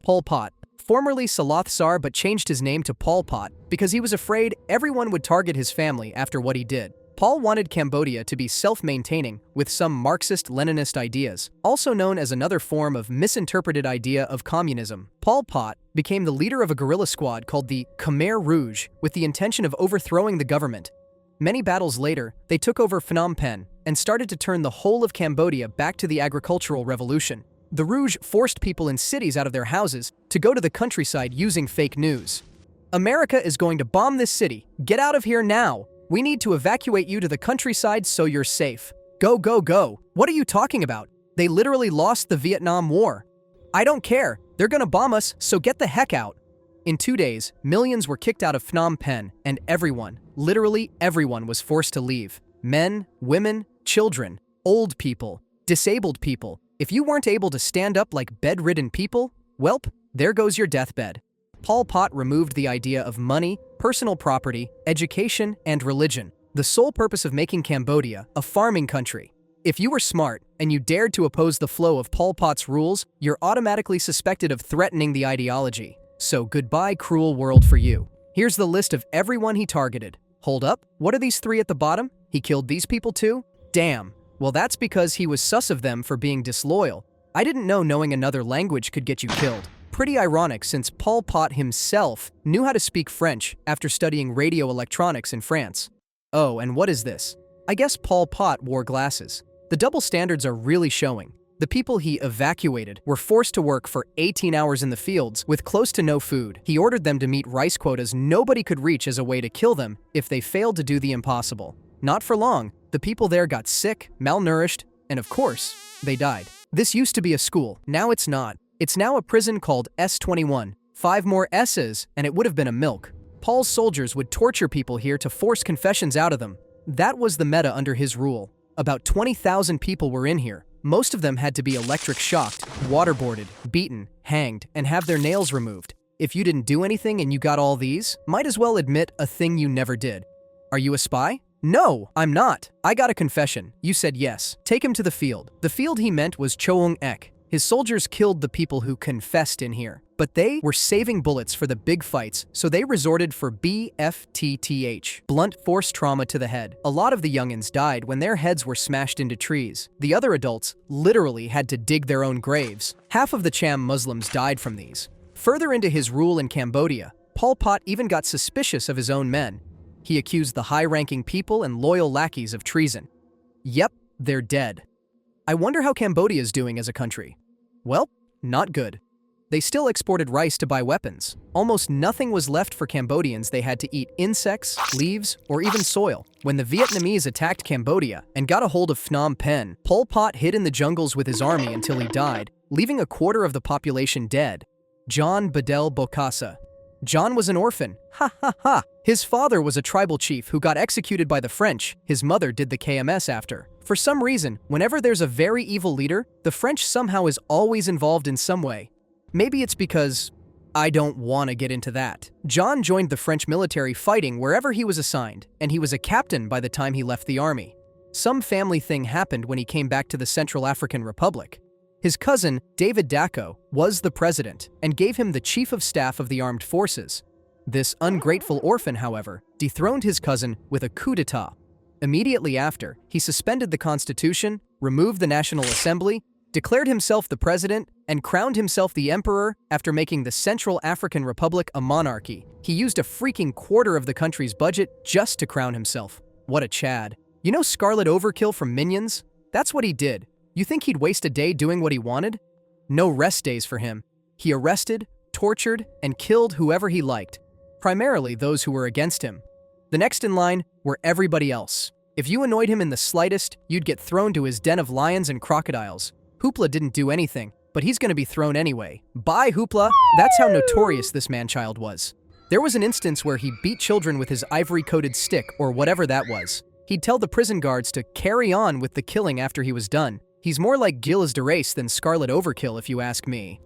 Pol Pot, formerly Salath Tsar but changed his name to Pol Pot because he was afraid everyone would target his family after what he did. Pol wanted Cambodia to be self-maintaining with some Marxist-Leninist ideas, also known as another form of misinterpreted idea of communism. Pol Pot became the leader of a guerrilla squad called the Khmer Rouge with the intention of overthrowing the government. Many battles later, they took over Phnom Penh and started to turn the whole of Cambodia back to the agricultural revolution. The Rouge forced people in cities out of their houses to go to the countryside using fake news. America is going to bomb this city. Get out of here now. We need to evacuate you to the countryside so you're safe. Go, go, go. What are you talking about? They literally lost the Vietnam War. I don't care. They're gonna bomb us, so get the heck out. In 2 days, millions were kicked out of Phnom Penh, and everyone, literally everyone, was forced to leave. Men, women, children, old people, disabled people. If you weren't able to stand up like bedridden people, welp, there goes your deathbed. Pol Pot removed the idea of money, personal property, education, and religion, the sole purpose of making Cambodia a farming country. If you were smart and you dared to oppose the flow of Pol Pot's rules, you're automatically suspected of threatening the ideology. So goodbye, cruel world for you. Here's the list of everyone he targeted. Hold up, what are these 3 at the bottom? He killed these people too? Damn. Well, that's because he was sus of them for being disloyal. I didn't know knowing another language could get you killed. Pretty ironic since Pol Pot himself knew how to speak French after studying radio electronics in France. Oh, and what is this? I guess Pol Pot wore glasses. The double standards are really showing. The people he evacuated were forced to work for 18 hours in the fields with close to no food. He ordered them to meet rice quotas nobody could reach as a way to kill them if they failed to do the impossible. Not for long, the people there got sick, malnourished, and of course, they died. This used to be a school, now it's not. It's now a prison called S21. 5 more S's, and it would have been a milk. Pol's soldiers would torture people here to force confessions out of them. That was the meta under his rule. About 20,000 people were in here. Most of them had to be electric shocked, waterboarded, beaten, hanged, and have their nails removed. If you didn't do anything and you got all these, might as well admit a thing you never did. Are you a spy? No, I'm not. I got a confession. You said yes. Take him to the field. The field he meant was Choong Ek. His soldiers killed the people who confessed in here, but they were saving bullets for the big fights, so they resorted for BFTTH, blunt force trauma to the head. A lot of the youngins died when their heads were smashed into trees. The other adults literally had to dig their own graves. Half of the Cham Muslims died from these. Further into his rule in Cambodia, Pol Pot even got suspicious of his own men. He accused the high-ranking people and loyal lackeys of treason. Yep, they're dead. I wonder how Cambodia's doing as a country. Well, not good. They still exported rice to buy weapons. Almost nothing was left for Cambodians. They had to eat insects, leaves, or even soil. When the Vietnamese attacked Cambodia and got a hold of Phnom Penh, Pol Pot hid in the jungles with his army until he died, leaving a quarter of the population dead. John Bedel Bokassa. John was an orphan. Ha ha ha. His father was a tribal chief who got executed by the French. His mother did the KMS after. For some reason, whenever there's a very evil leader, the French somehow is always involved in some way. Maybe it's because I don't want to get into that. John joined the French military fighting wherever he was assigned, and he was a captain by the time he left the army. Some family thing happened when he came back to the Central African Republic. His cousin, David Dacko, was the president and gave him the chief of staff of the armed forces. This ungrateful orphan, however, dethroned his cousin with a coup d'etat. Immediately after, he suspended the constitution, removed the National Assembly, declared himself the president, and crowned himself the emperor after making the Central African Republic a monarchy. He used a freaking quarter of the country's budget just to crown himself. What a Chad. You know Scarlet Overkill from Minions? That's what he did. You think he'd waste a day doing what he wanted? No rest days for him. He arrested, tortured, and killed whoever he liked, primarily those who were against him. The next in line were everybody else. If you annoyed him in the slightest, you'd get thrown to his den of lions and crocodiles. Hoopla didn't do anything, but he's gonna be thrown anyway. Bye, Hoopla! That's how notorious this man-child was. There was an instance where he beat children with his ivory-coated stick or whatever that was. He'd tell the prison guards to carry on with the killing after he was done. He's more like Gilles de Race than Scarlet Overkill if you ask me.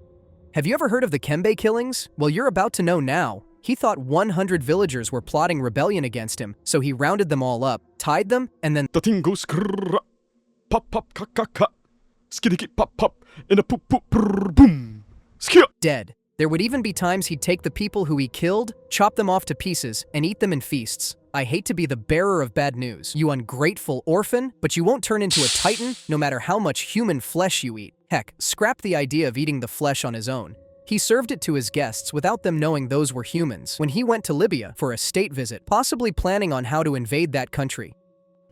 Have you ever heard of the Kembe killings? Well, you're about to know now. He thought 100 villagers were plotting rebellion against him, so he rounded them all up, tied them, and then The thing goes krrrr, pop pop ka ka ka, skiddy pop pop, in a poop poop brrr, boom, skia. dead. There would even be times he'd take the people who he killed, chop them off to pieces, and eat them in feasts. I hate to be the bearer of bad news, you ungrateful orphan, but you won't turn into a titan no matter how much human flesh you eat. Heck, scrap the idea of eating the flesh on his own. He served it to his guests without them knowing those were humans when he went to Libya for a state visit, possibly planning on how to invade that country.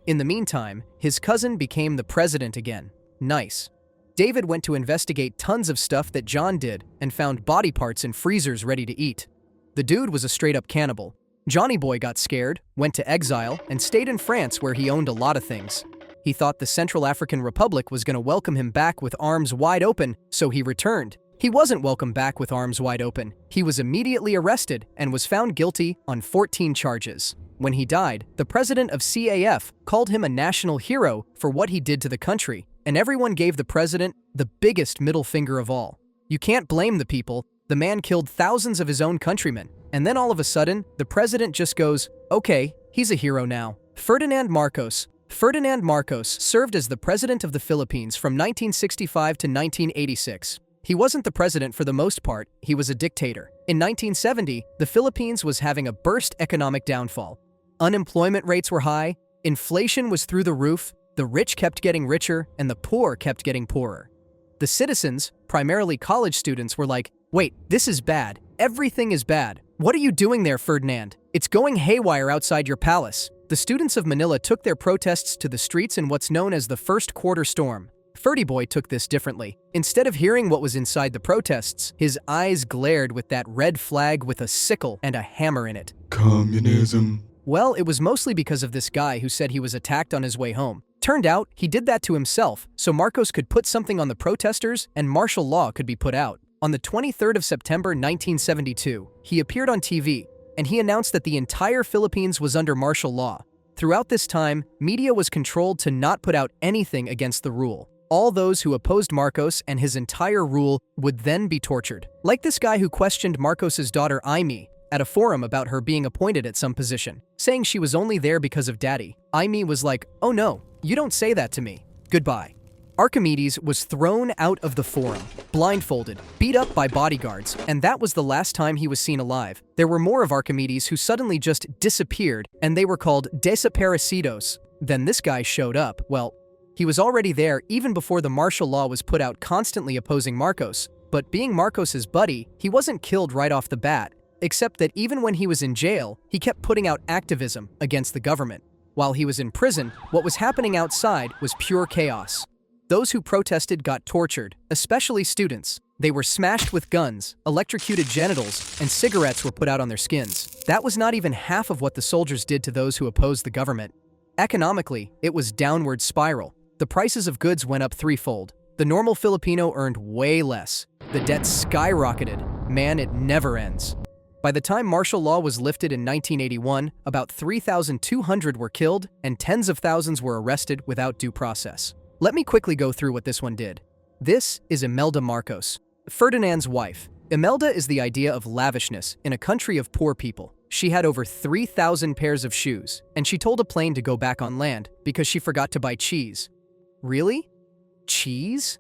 In the meantime, his cousin became the president again. Nice. David went to investigate tons of stuff that John did and found body parts in freezers ready to eat. The dude was a straight-up cannibal. Johnny Boy got scared, went to exile, and stayed in France where he owned a lot of things. He thought the Central African Republic was going to welcome him back with arms wide open, so he returned. He wasn't welcomed back with arms wide open. He was immediately arrested and was found guilty on 14 charges. When he died, the president of CAF called him a national hero for what he did to the country, and everyone gave the president the biggest middle finger of all. You can't blame the people. The man killed thousands of his own countrymen, and then all of a sudden, the president just goes, okay, he's a hero now. Ferdinand Marcos. Ferdinand Marcos served as the president of the Philippines from 1965 to 1986. He wasn't the president for the most part, he was a dictator. In 1970, the Philippines was having a burst economic downfall. Unemployment rates were high, inflation was through the roof, the rich kept getting richer, and the poor kept getting poorer. The citizens, primarily college students, were like, wait, this is bad. Everything is bad. What are you doing there, Ferdinand? It's going haywire outside your palace. The students of Manila took their protests to the streets in what's known as the First Quarter Storm. Ferdy Boy took this differently. Instead of hearing what was inside the protests, his eyes glared with that red flag with a sickle and a hammer in it. Communism. Well, it was mostly because of this guy who said he was attacked on his way home. Turned out, he did that to himself, so Marcos could put something on the protesters and martial law could be put out. On the 23rd of September 1972, he appeared on TV, and he announced that the entire Philippines was under martial law. Throughout this time, media was controlled to not put out anything against the rule. All those who opposed Marcos and his entire rule would then be tortured. Like this guy who questioned Marcos's daughter Aimee at a forum about her being appointed at some position, saying she was only there because of daddy. Aimee was like, oh no, you don't say that to me. Goodbye. Archimedes was thrown out of the forum, blindfolded, beat up by bodyguards, and that was the last time he was seen alive. There were more of Archimedes who suddenly just disappeared, and they were called desaparecidos. Then this guy showed up. Well, he was already there even before the martial law was put out, constantly opposing Marcos. But being Marcos's buddy, he wasn't killed right off the bat, except that even when he was in jail, he kept putting out activism against the government. While he was in prison, what was happening outside was pure chaos. Those who protested got tortured, especially students. They were smashed with guns, electrocuted genitals, and cigarettes were put out on their skins. That was not even half of what the soldiers did to those who opposed the government. Economically, it was downward spiral. The prices of goods went up threefold. The normal Filipino earned way less. The debt skyrocketed. Man, it never ends. By the time martial law was lifted in 1981, about 3,200 were killed and tens of thousands were arrested without due process. Let me quickly go through what this one did. This is Imelda Marcos, Ferdinand's wife. Imelda is the idea of lavishness in a country of poor people. She had over 3,000 pairs of shoes, and she told a plane to go back on land because she forgot to buy cheese. Really? Cheese?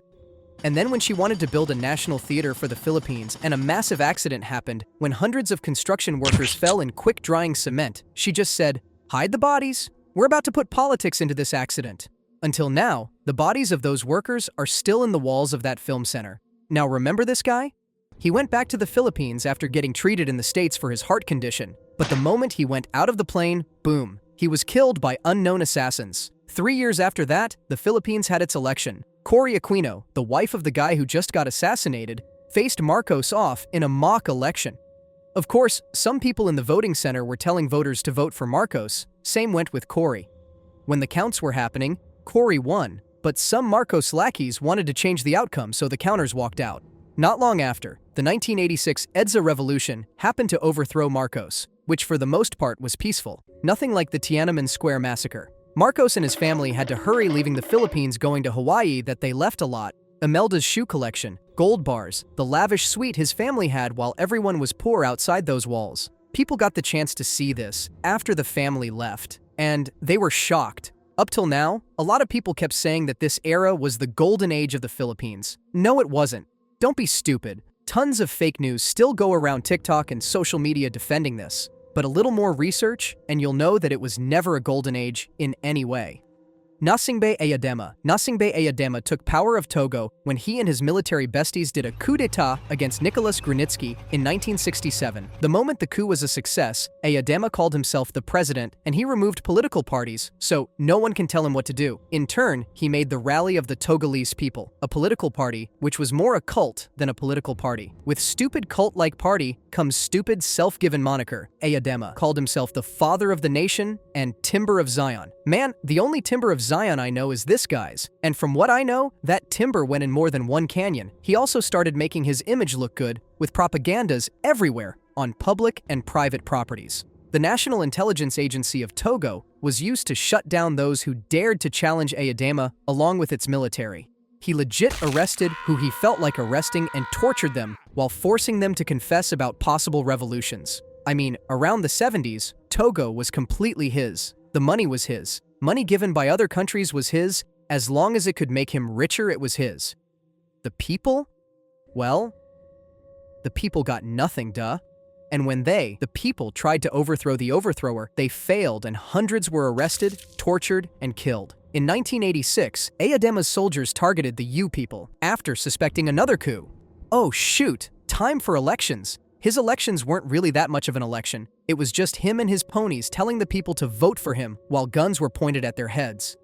And then when she wanted to build a national theater for the Philippines and a massive accident happened when hundreds of construction workers fell in quick-drying cement, she just said, "Hide the bodies. We're about to put politics into this accident." Until now, the bodies of those workers are still in the walls of that film center. Now remember this guy? He went back to the Philippines after getting treated in the States for his heart condition, but the moment he went out of the plane, boom, he was killed by unknown assassins. 3 years after that, the Philippines had its election. Cory Aquino, the wife of the guy who just got assassinated, faced Marcos off in a mock election. Of course, some people in the voting center were telling voters to vote for Marcos. Same went with Cory. When the counts were happening, Cory won, but some Marcos lackeys wanted to change the outcome, so the counters walked out. Not long after, the 1986 EDSA revolution happened to overthrow Marcos, which for the most part was peaceful, nothing like the Tiananmen Square massacre. Marcos and his family had to hurry leaving the Philippines going to Hawaii that they left a lot. Imelda's shoe collection, gold bars, the lavish suite his family had while everyone was poor outside those walls. People got the chance to see this after the family left, and they were shocked. Up till now, a lot of people kept saying that this era was the golden age of the Philippines. No, it wasn't. Don't be stupid. Tons of fake news still go around TikTok and social media defending this, but a little more research and you'll know that it was never a golden age in any way. Gnassingbé Eyadema took power of Togo when he and his military besties did a coup d'état against Nicholas Grunitzky in 1967. The moment the coup was a success, Eyadema called himself the president and he removed political parties, so no one can tell him what to do. In turn, he made the Rally of the Togolese People, a political party which was more a cult than a political party. With stupid cult-like party comes stupid self-given moniker. Eyadema called himself the father of the nation and timber of Zion. Man, the only timber of Zion I know is this guy's, and from what I know, that timber went in more than one canyon. He also started making his image look good with propagandas everywhere on public and private properties. The National Intelligence Agency of Togo was used to shut down those who dared to challenge Eyadema along with its military. He legit arrested who he felt like arresting and tortured them while forcing them to confess about possible revolutions. I mean, around the 70s, Togo was completely his. The money was his. Money given by other countries was his. As long as it could make him richer, it was his. The people? Well, the people got nothing, duh. And when the people, tried to overthrow the overthrower, they failed and hundreds were arrested, tortured, and killed. In 1986, Eyadema's soldiers targeted the U people after suspecting another coup. Oh shoot, time for elections. His elections weren't really that much of an election. It was just him and his ponies telling the people to vote for him while guns were pointed at their heads.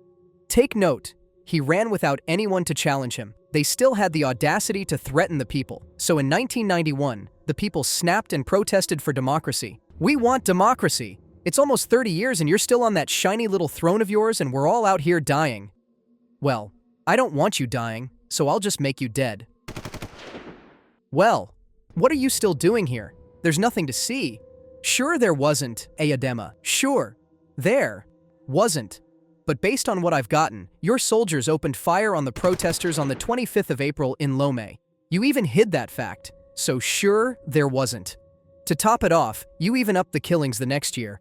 Take note, he ran without anyone to challenge him. They still had the audacity to threaten the people. So in 1991, the people snapped and protested for democracy. We want democracy. It's almost 30 years and you're still on that shiny little throne of yours and we're all out here dying. Well, I don't want you dying, so I'll just make you dead. Well, what are you still doing here? There's nothing to see. Sure there wasn't, Eyadema. Sure, there wasn't. But based on what I've gotten, your soldiers opened fire on the protesters on the 25th of April in Lomé. You even hid that fact. So sure, there wasn't. To top it off, you even upped the killings the next year.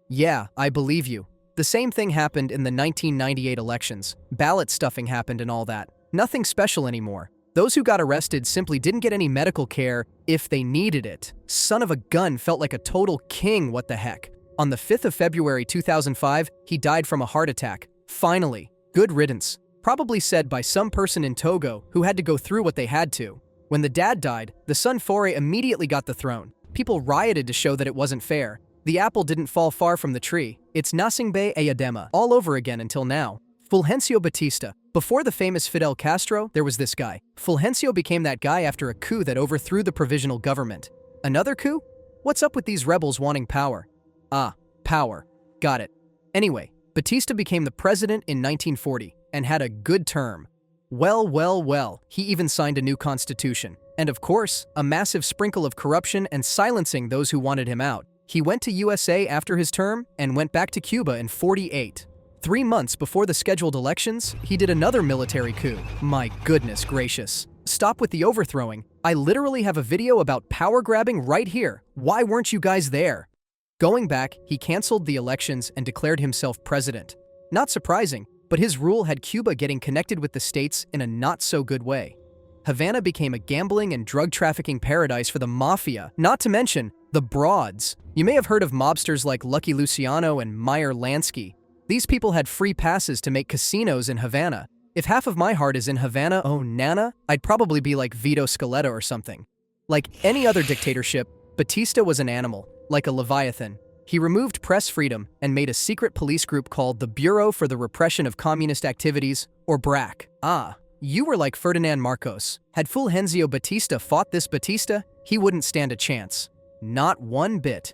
Yeah, I believe you. The same thing happened in the 1998 elections. Ballot stuffing happened and all that. Nothing special anymore. Those who got arrested simply didn't get any medical care if they needed it. Son of a gun felt like a total king, what the heck. On the 5th of February 2005, he died from a heart attack. Finally, good riddance. Probably said by some person in Togo who had to go through what they had to. When the dad died, the son Faure immediately got the throne. People rioted to show that it wasn't fair. The apple didn't fall far from the tree. It's Gnassingbé Eyadema all over again until now. Fulgencio Batista. Before the famous Fidel Castro, there was this guy. Fulgencio became that guy after a coup that overthrew the provisional government. Another coup? What's up with these rebels wanting power? Ah, power. Got it. Anyway, Batista became the president in 1940 and had a good term. Well, he even signed a new constitution. And of course, a massive sprinkle of corruption and silencing those who wanted him out. He went to USA after his term and went back to Cuba in 48. 3 months before the scheduled elections, he did another military coup. My goodness gracious. Stop with the overthrowing. I literally have a video about power grabbing right here. Why weren't you guys there? Going back, he canceled the elections and declared himself president. Not surprising, but his rule had Cuba getting connected with the States in a not-so-good way. Havana became a gambling and drug trafficking paradise for the mafia, not to mention the broads. You may have heard of mobsters like Lucky Luciano and Meyer Lansky. These people had free passes to make casinos in Havana. If half of my heart is in Havana, oh nana, I'd probably be like Vito Scaletta or something. Like any other dictatorship, Batista was an animal, like a leviathan. He removed press freedom and made a secret police group called the Bureau for the Repression of Communist Activities, or BRAC. Ah, you were like Ferdinand Marcos. Had Fulgencio Batista fought this Batista, he wouldn't stand a chance. Not one bit.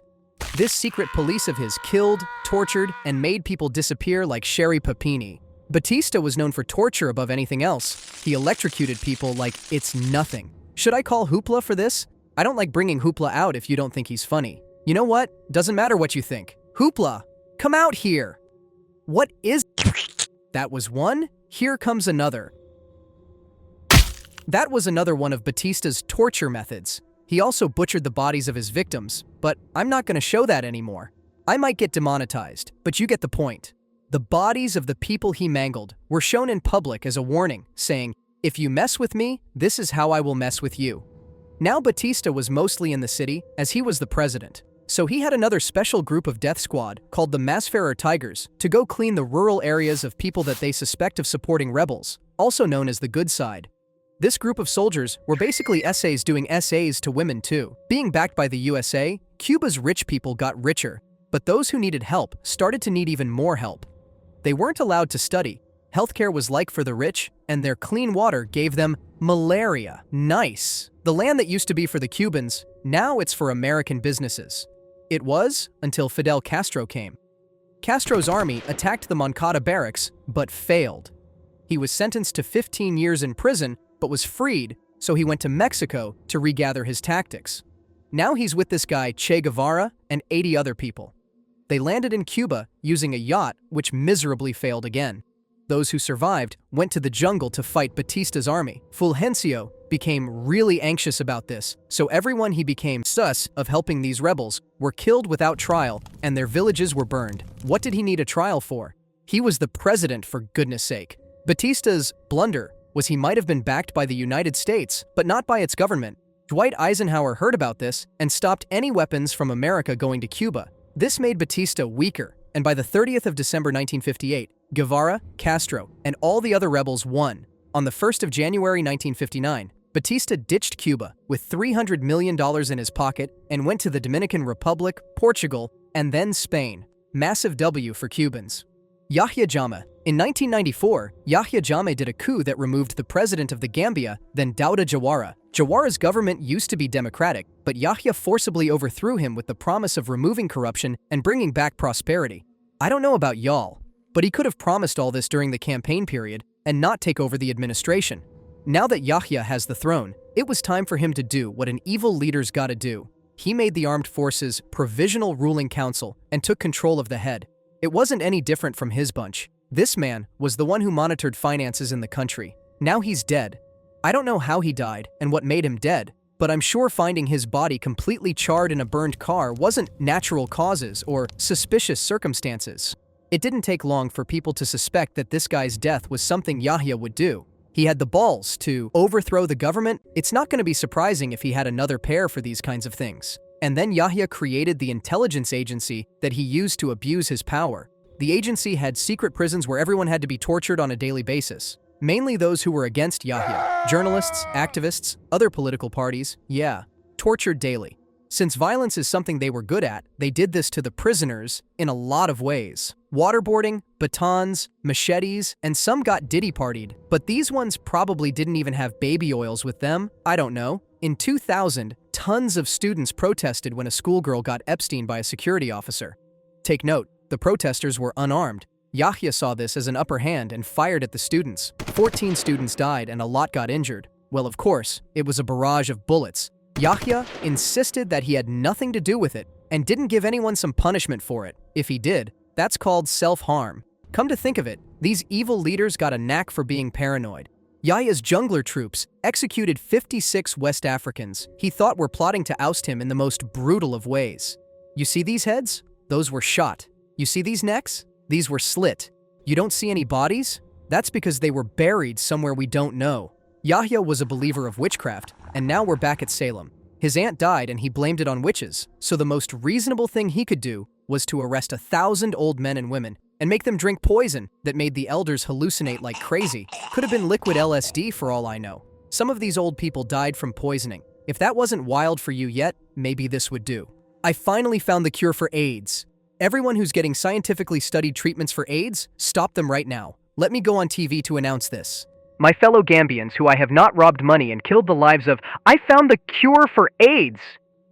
This secret police of his killed, tortured, and made people disappear like Sherry Papini. Batista was known for torture above anything else. He electrocuted people like it's nothing. Should I call Hoopla for this? I don't like bringing Hoopla out if you don't think he's funny. You know what? Doesn't matter what you think. Hoopla, come out here. What is... That was one. Here comes another. That was another one of Batista's torture methods. He also butchered the bodies of his victims, but I'm not going to show that anymore. I might get demonetized, but you get the point. The bodies of the people he mangled were shown in public as a warning, saying, "If you mess with me, this is how I will mess with you." Now Batista was mostly in the city, as he was the president. So he had another special group of death squad, called the Masfarer Tigers, to go clean the rural areas of people that they suspect of supporting rebels, also known as the good side. This group of soldiers were basically SAs doing SAs to women too. Being backed by the USA, Cuba's rich people got richer, but those who needed help started to need even more help. They weren't allowed to study. Healthcare was like for the rich, and their clean water gave them malaria. Nice. The land that used to be for the Cubans, now it's for American businesses. It was until Fidel Castro came. Castro's army attacked the Moncada barracks, but failed. He was sentenced to 15 years in prison, but was freed, so he went to Mexico to regather his tactics. Now he's with this guy Che Guevara and 80 other people. They landed in Cuba using a yacht, which miserably failed again. Those who survived went to the jungle to fight Batista's army. Fulgencio became really anxious about this, so everyone he became sus of helping these rebels were killed without trial, and their villages were burned. What did he need a trial for? He was the president, for goodness sake. Batista's blunder was he might have been backed by the United States, but not by its government. Dwight Eisenhower heard about this and stopped any weapons from America going to Cuba. This made Batista weaker, and by the 30th of December 1958, Guevara, Castro, and all the other rebels won. On the 1st of January 1959, Batista ditched Cuba with $300 million in his pocket and went to the Dominican Republic, Portugal, and then Spain. Massive W for Cubans. Yahya Jammeh. In 1994, Yahya Jammeh did a coup that removed the president of the Gambia, then Dawda Jawara. Jawara's government used to be democratic, but Yahya forcibly overthrew him with the promise of removing corruption and bringing back prosperity. I don't know about y'all, but he could have promised all this during the campaign period and not take over the administration. Now that Yahya has the throne, it was time for him to do what an evil leader's gotta do. He made the Armed Forces Provisional Ruling Council and took control of the head. It wasn't any different from his bunch. This man was the one who monitored finances in the country. Now he's dead. I don't know how he died and what made him dead, but I'm sure finding his body completely charred in a burned car wasn't natural causes or suspicious circumstances. It didn't take long for people to suspect that this guy's death was something Yahya would do. He had the balls to overthrow the government. It's not going to be surprising if he had another pair for these kinds of things. And then Yahya created the intelligence agency that he used to abuse his power. The agency had secret prisons where everyone had to be tortured on a daily basis. Mainly those who were against Yahya. Journalists, activists, other political parties, tortured daily. Since violence is something they were good at, they did this to the prisoners in a lot of ways. Waterboarding, batons, machetes, and some got diddy partied, but these ones probably didn't even have baby oils with them. I don't know. In 2000, tons of students protested when a schoolgirl got Epstein by a security officer. Take note, the protesters were unarmed. Yahya saw this as an upper hand and fired at the students. 14 students died and a lot got injured. Well, of course, it was a barrage of bullets. Yahya insisted that he had nothing to do with it and didn't give anyone some punishment for it. If he did, that's called self-harm. Come to think of it, these evil leaders got a knack for being paranoid. Yahya's jungler troops executed 56 West Africans he thought were plotting to oust him in the most brutal of ways. You see these heads? Those were shot. You see these necks? These were slit. You don't see any bodies? That's because they were buried somewhere we don't know. Yahya was a believer of witchcraft, and now we're back at Salem. His aunt died and he blamed it on witches, so the most reasonable thing he could do was to arrest 1,000 old men and women and make them drink poison that made the elders hallucinate like crazy. Could have been liquid LSD for all I know. Some of these old people died from poisoning. If that wasn't wild for you yet, maybe this would do. I finally found the cure for AIDS. Everyone who's getting scientifically studied treatments for AIDS, stop them right now. Let me go on TV to announce this. My fellow Gambians who I have not robbed money and killed the lives of, I found the cure for AIDS.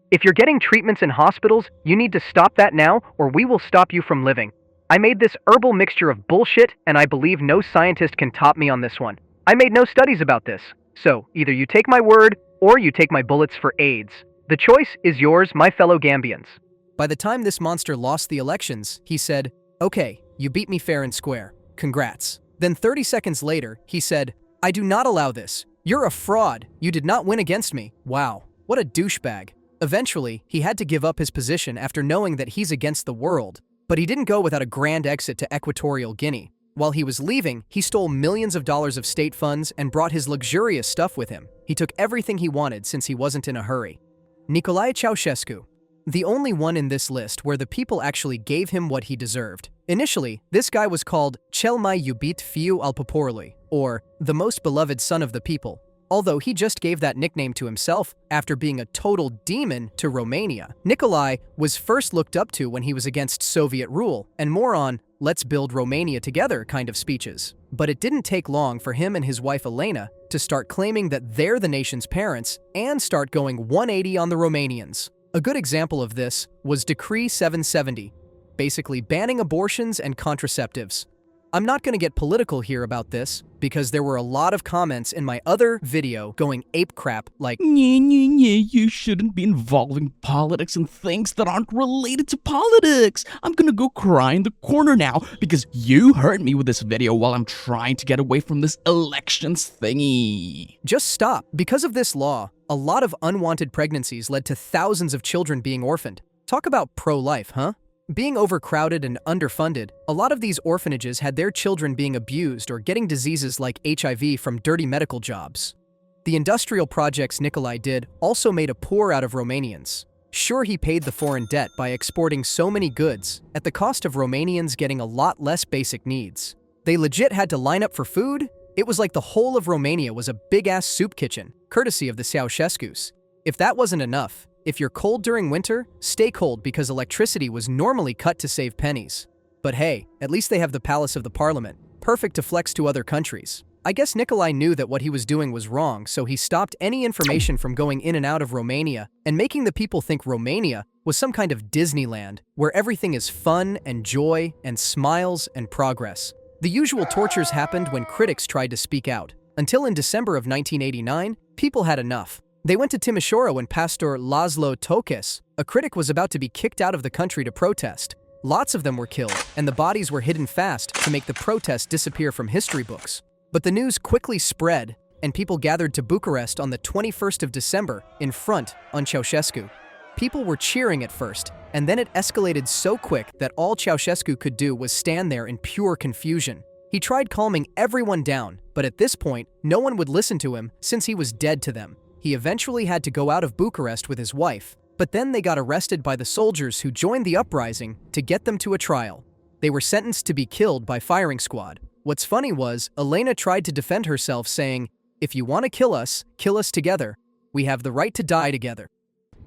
If you're getting treatments in hospitals, you need to stop that now or we will stop you from living. I made this herbal mixture of bullshit and I believe no scientist can top me on this one. I made no studies about this. So, either you take my word or you take my bullets for AIDS. The choice is yours, my fellow Gambians. By the time this monster lost the elections, he said, okay, you beat me fair and square. Congrats. Then 30 seconds later, he said, I do not allow this. You're a fraud. You did not win against me. Wow, what a douchebag. Eventually, he had to give up his position after knowing that he's against the world. But he didn't go without a grand exit to Equatorial Guinea. While he was leaving, he stole millions of dollars of state funds and brought his luxurious stuff with him. He took everything he wanted since he wasn't in a hurry. Nicolae Ceausescu. The only one in this list where the people actually gave him what he deserved. Initially, this guy was called Cel mai iubit fiu al poporului, or the most beloved son of the people, although he just gave that nickname to himself after being a total demon to Romania. Nicolae was first looked up to when he was against Soviet rule, and more on "let's build Romania together" kind of speeches. But it didn't take long for him and his wife Elena to start claiming that they're the nation's parents and start going 180 on the Romanians. A good example of this was Decree 770, basically banning abortions and contraceptives. I'm not going to get political here about this because there were a lot of comments in my other video going ape crap like, You shouldn't be involving politics and things that aren't related to politics. I'm gonna go cry in the corner now because you hurt me with this video while I'm trying to get away from this elections thingy. Just stop. Because of this law, a lot of unwanted pregnancies led to thousands of children being orphaned. Talk about pro-life, huh? Being overcrowded and underfunded, a lot of these orphanages had their children being abused or getting diseases like HIV from dirty medical jobs. The industrial projects Nicolae did also made a poor out of Romanians. Sure, he paid the foreign debt by exporting so many goods at the cost of Romanians getting a lot less basic needs. They legit had to line up for food. It was like the whole of Romania was a big-ass soup kitchen, courtesy of the Ceausescus. If that wasn't enough, if you're cold during winter, stay cold because electricity was normally cut to save pennies. But hey, at least they have the Palace of the Parliament, perfect to flex to other countries. I guess Nicolae knew that what he was doing was wrong, so he stopped any information from going in and out of Romania and making the people think Romania was some kind of Disneyland where everything is fun and joy and smiles and progress. The usual tortures happened when critics tried to speak out. Until in December of 1989, people had enough. They went to Timișoara when Pastor Laszlo Tokes, a critic, was about to be kicked out of the country to protest. Lots of them were killed, and the bodies were hidden fast to make the protest disappear from history books. But the news quickly spread, and people gathered to Bucharest on the 21st of December in front on Ceausescu. People were cheering at first, and then it escalated so quick that all Ceausescu could do was stand there in pure confusion. He tried calming everyone down, but at this point, no one would listen to him since he was dead to them. He eventually had to go out of Bucharest with his wife, but then they got arrested by the soldiers who joined the uprising to get them to a trial. They were sentenced to be killed by firing squad. What's funny was, Elena tried to defend herself saying, "If you want to kill us together. We have the right to die together."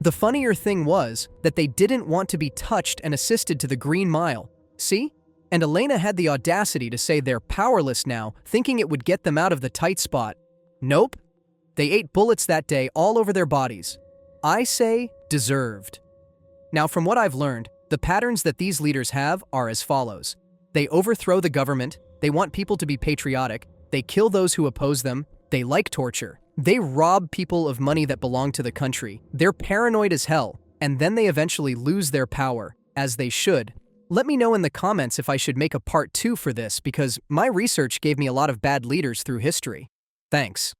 The funnier thing was that they didn't want to be touched and assisted to the Green Mile. See? And Elena had the audacity to say they're powerless now, thinking it would get them out of the tight spot. Nope. They ate bullets that day all over their bodies. I say deserved. Now, from what I've learned, the patterns that these leaders have are as follows. They overthrow the government, they want people to be patriotic, they kill those who oppose them, they like torture, they rob people of money that belong to the country, they're paranoid as hell, and then they eventually lose their power, as they should. Let me know in the comments if I should make a part 2 for this because my research gave me a lot of bad leaders through history. Thanks.